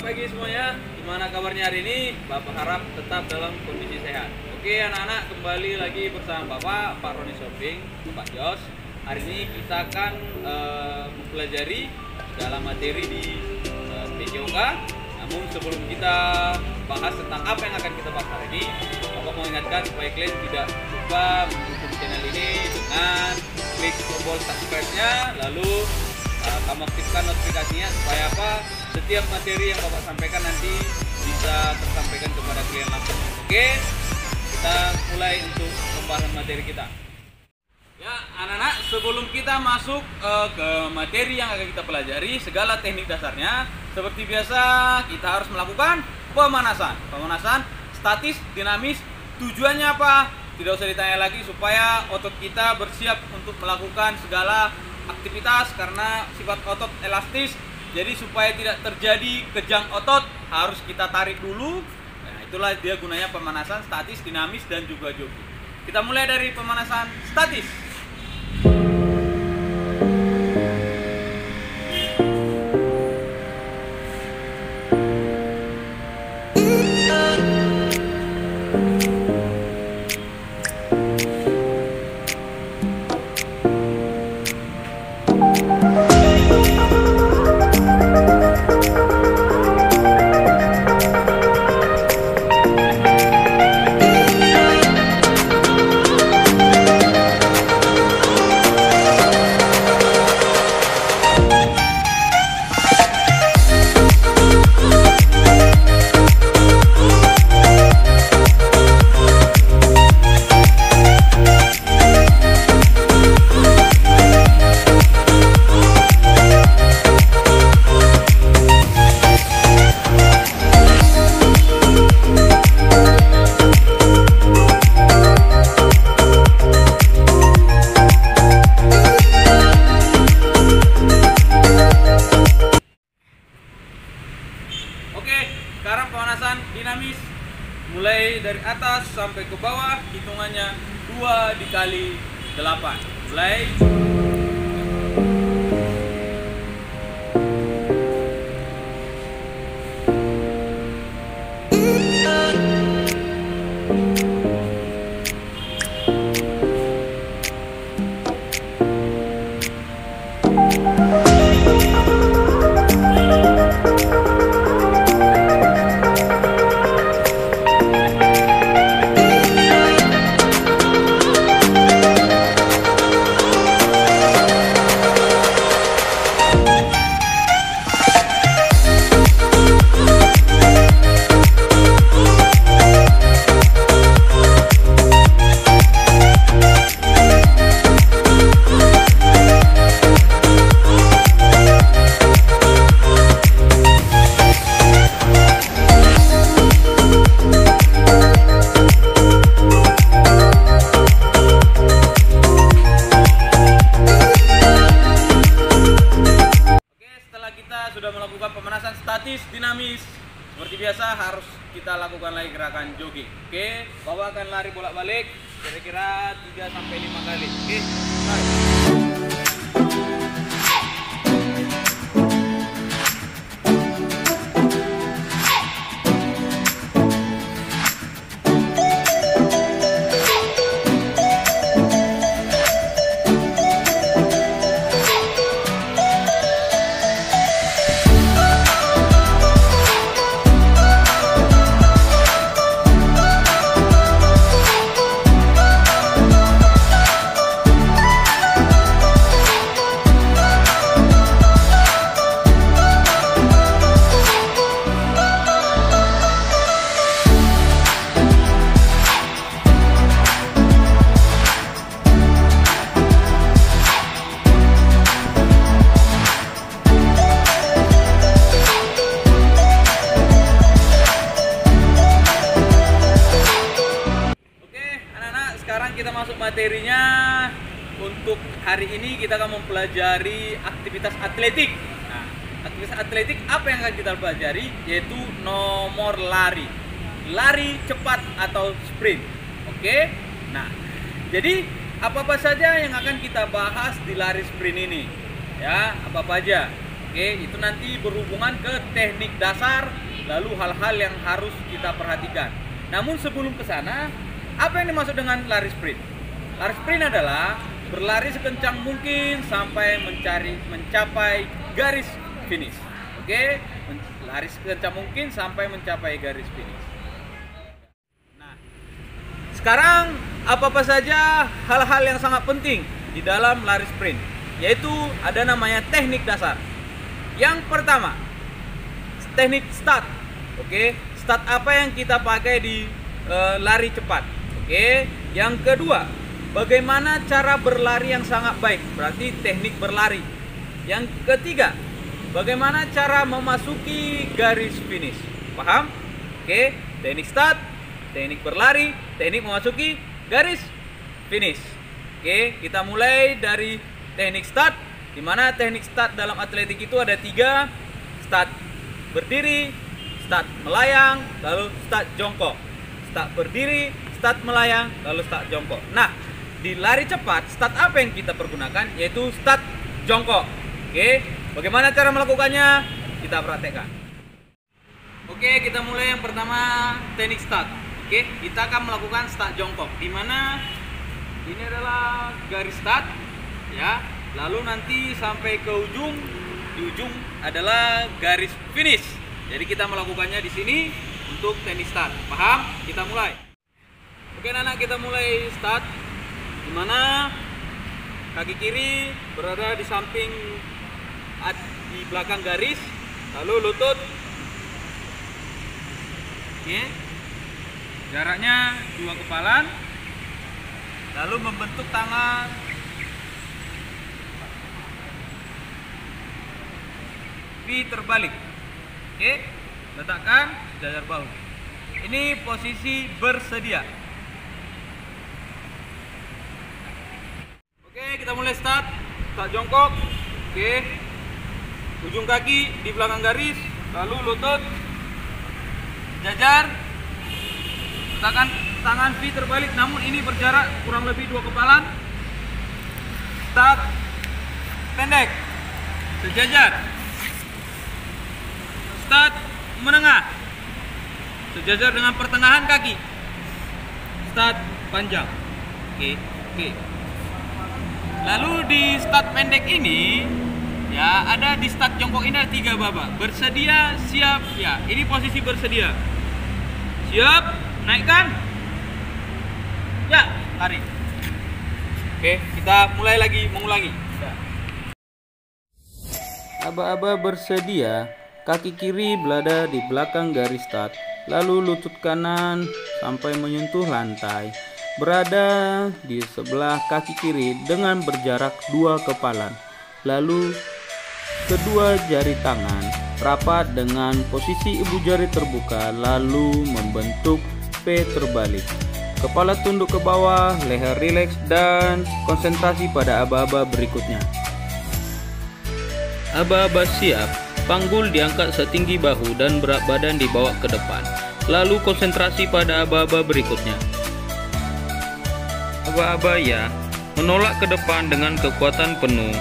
pagi semuanya. Gimana kabarnya hari ini? Bapak harap tetap dalam kondisi sehat. Oke anak-anak, kembali lagi bersama Bapak, Pak Roni Shopping, Bapak Jos. Hari ini kita akan mempelajari segala materi di PJOK. Namun sebelum kita bahas tentang apa yang akan kita bahas hari ini, Bapak mau ingatkan supaya kalian tidak lupa mendukung channel ini dengan klik tombol subscribe-nya, lalu kamu aktifkan notifikasinya supaya apa? Setiap materi yang Bapak sampaikan nanti bisa tersampaikan kepada klien langsung. Oke, kita mulai untuk pembahasan materi kita. Ya, anak-anak, sebelum kita masuk ke materi yang akan kita pelajari, segala teknik dasarnya, seperti biasa kita harus melakukan pemanasan. Pemanasan statis, dinamis, tujuannya apa? Tidak usah ditanya lagi, supaya otot kita bersiap untuk melakukan segala aktivitas, karena sifat otot elastis. Jadi supaya tidak terjadi kejang otot harus kita tarik dulu. Nah, itulah dia gunanya pemanasan statis, dinamis, dan juga jogging. Kita mulai dari pemanasan statis. Sekarang pemanasan dinamis, mulai dari atas sampai ke bawah, hitungannya 2 dikali 8. Mulai. Sudah melakukan pemanasan statis, dinamis, seperti biasa harus kita lakukan lagi gerakan jogging. Oke, Bapak akan lari bolak-balik kira-kira 3-5 kali. Oke, mari. Kita masuk materinya. Untuk hari ini kita akan mempelajari aktivitas atletik. Nah, aktivitas atletik apa yang akan kita pelajari? Yaitu nomor lari, lari cepat atau sprint. Oke. Nah, jadi apa saja yang akan kita bahas di lari sprint ini? Ya, apa aja? Oke, itu nanti berhubungan ke teknik dasar, lalu hal-hal yang harus kita perhatikan. Namun sebelum ke sana, apa yang dimaksud dengan lari sprint? Lari sprint adalah berlari sekencang mungkin sampai mencapai garis finish. Oke, lari sekencang mungkin sampai mencapai garis finish. Nah, sekarang apa saja hal-hal yang sangat penting di dalam lari sprint, yaitu ada namanya teknik dasar. Yang pertama, teknik start. Oke, start apa yang kita pakai di lari cepat. Oke, yang kedua, bagaimana cara berlari yang sangat baik, berarti teknik berlari. Yang ketiga, bagaimana cara memasuki garis finish. Paham? Oke, teknik start, teknik berlari, teknik memasuki garis finish. Oke, kita mulai dari teknik start, di mana teknik start dalam atletik itu ada 3: start berdiri, start melayang, lalu start jongkok. Start berdiri, start melayang, lalu start jongkok. Nah, di lari cepat, start apa yang kita pergunakan? Yaitu start jongkok. Oke, bagaimana cara melakukannya? Kita praktekkan. Oke, kita mulai yang pertama, teknik start. Oke, kita akan melakukan start jongkok, di mana ini adalah garis start, ya. Lalu nanti sampai ke ujung, di ujung adalah garis finish. Jadi kita melakukannya di sini untuk teknik start. Paham? Kita mulai. Oke, anak, kita mulai start, di mana kaki kiri berada di samping di belakang garis, lalu lutut. Oke, jaraknya 2 kepalan, lalu membentuk tangan V terbalik. Oke, letakkan sejajar bahu. Ini posisi bersedia. Oke, kita mulai start jongkok. Oke, ujung kaki di belakang garis, lalu lutut jajar, letakkan tangan V terbalik, namun ini berjarak kurang lebih 2 kepalan. Start pendek sejajar. Start menengah sejajar dengan pertengahan kaki. Start panjang. Oke. Lalu di start pendek ini, ya, ada di start jongkok ini ada 3 babak. Bersedia, siap, ya. Ini posisi bersedia. Siap, naikkan. Ya, tarik. Oke, kita mulai lagi, mengulangi. Aba-aba bersedia, kaki kiri berada di belakang garis start, lalu lutut kanan sampai menyentuh lantai, berada di sebelah kaki kiri dengan berjarak 2 kepalan. Lalu kedua jari tangan rapat dengan posisi ibu jari terbuka, lalu membentuk P terbalik. Kepala tunduk ke bawah, leher rileks, dan konsentrasi pada aba-aba berikutnya. Aba-aba siap, panggul diangkat setinggi bahu dan berat badan dibawa ke depan. Lalu konsentrasi pada aba-aba berikutnya. Aba-aba ya, menolak ke depan dengan kekuatan penuh.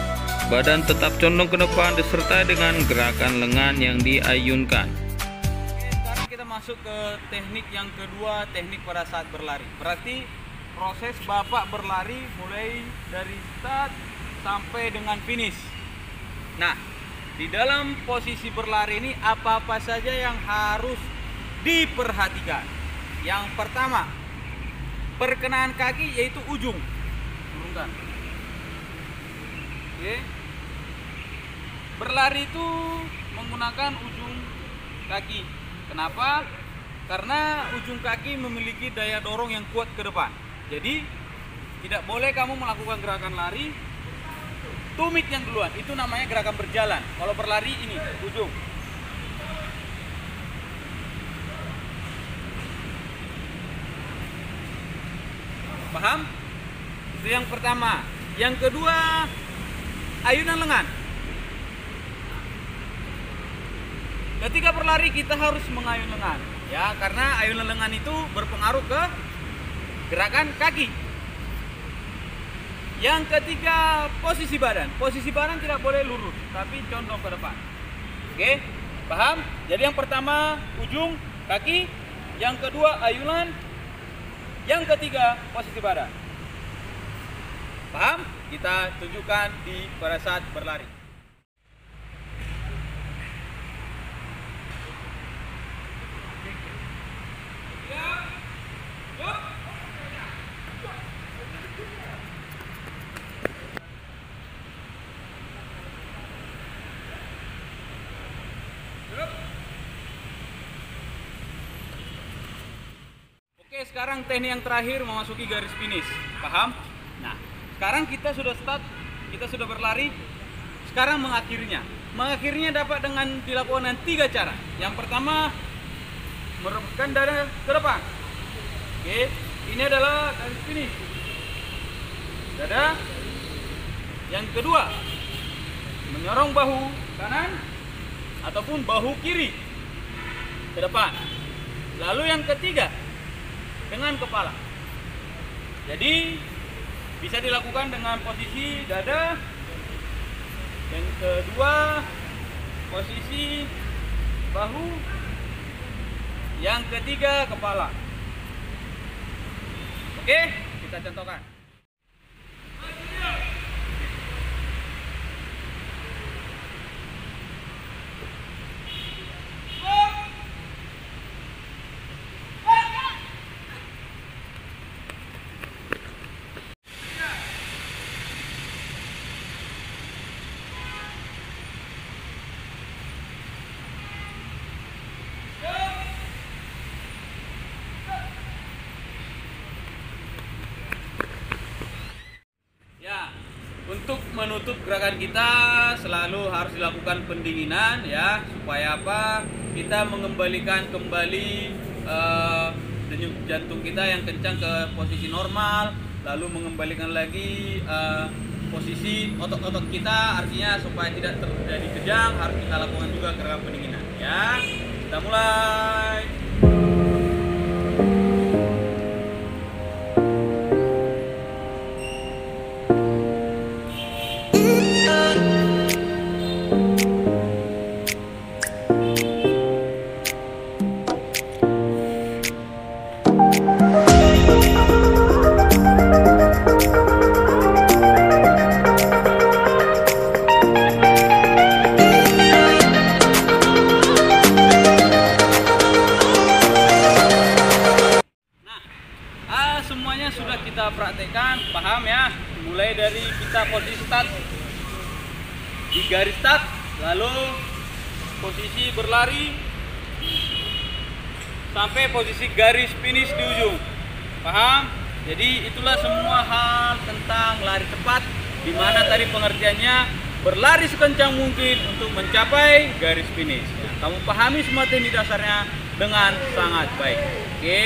Badan tetap condong ke depan disertai dengan gerakan lengan yang diayunkan. Oke, sekarang kita masuk ke teknik yang kedua, teknik pada saat berlari. Berarti proses bapak berlari mulai dari start sampai dengan finish. Nah, di dalam posisi berlari ini apa-apa saja yang harus diperhatikan. Yang pertama, perkenaan kaki, yaitu ujung. Turunkan. Oke. Berlari itu menggunakan ujung kaki. Kenapa? Karena ujung kaki memiliki daya dorong yang kuat ke depan. Jadi tidak boleh kamu melakukan gerakan lari tumit yang duluan. Itu namanya gerakan berjalan. Kalau berlari ini ujung. Paham? Itu yang pertama. Yang kedua, ayunan lengan. Ketika berlari kita harus mengayun lengan, ya, karena ayunan lengan itu berpengaruh ke gerakan kaki. Yang ketiga, posisi badan. Posisi badan tidak boleh lurus, tapi condong ke depan. Oke, paham? Jadi yang pertama ujung kaki, yang kedua ayunan, yang ketiga posisi badan. Paham? Kita tunjukkan pada saat berlari. Oke, sekarang teknik yang terakhir memasuki garis finish. Paham? Nah, sekarang kita sudah start, kita sudah berlari. Sekarang mengakhirinya. Mengakhirinya dapat dengan dilakukan dengan 3 cara. Yang pertama, merebutkan dada ke depan. Oke, ini adalah garis finish. Dada. Yang kedua, menyorong bahu kanan ataupun bahu kiri ke depan. Lalu yang ketiga, dengan kepala. Jadi bisa dilakukan dengan posisi dada. Yang kedua, posisi bahu. Yang ketiga, kepala. Oke, kita contohkan. Untuk menutup gerakan kita selalu harus dilakukan pendinginan ya, supaya apa? Kita mengembalikan kembali denyut jantung kita yang kencang ke posisi normal, lalu mengembalikan lagi posisi otot-otot kita, artinya supaya tidak terjadi kejang harus kita lakukan juga gerakan pendinginan ya. Kita mulai. Semuanya sudah kita praktekkan, paham ya? Mulai dari kita posisi start di garis start, lalu posisi berlari sampai posisi garis finish di ujung. Paham? Jadi itulah semua hal tentang lari cepat, di mana tadi pengertiannya berlari sekencang mungkin untuk mencapai garis finish. Ya, kamu pahami semua teknik dasarnya dengan sangat baik. Oke.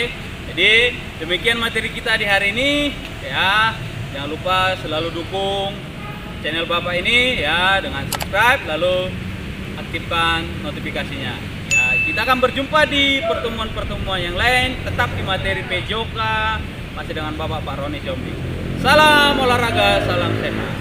Jadi demikian materi kita di hari ini ya. Jangan lupa selalu dukung channel Bapak ini ya dengan subscribe lalu aktifkan notifikasinya. Ya, kita akan berjumpa di pertemuan-pertemuan yang lain, tetap di materi PJOK masih dengan Bapak Pak Roni Siombing. Salam olahraga, salam sehat.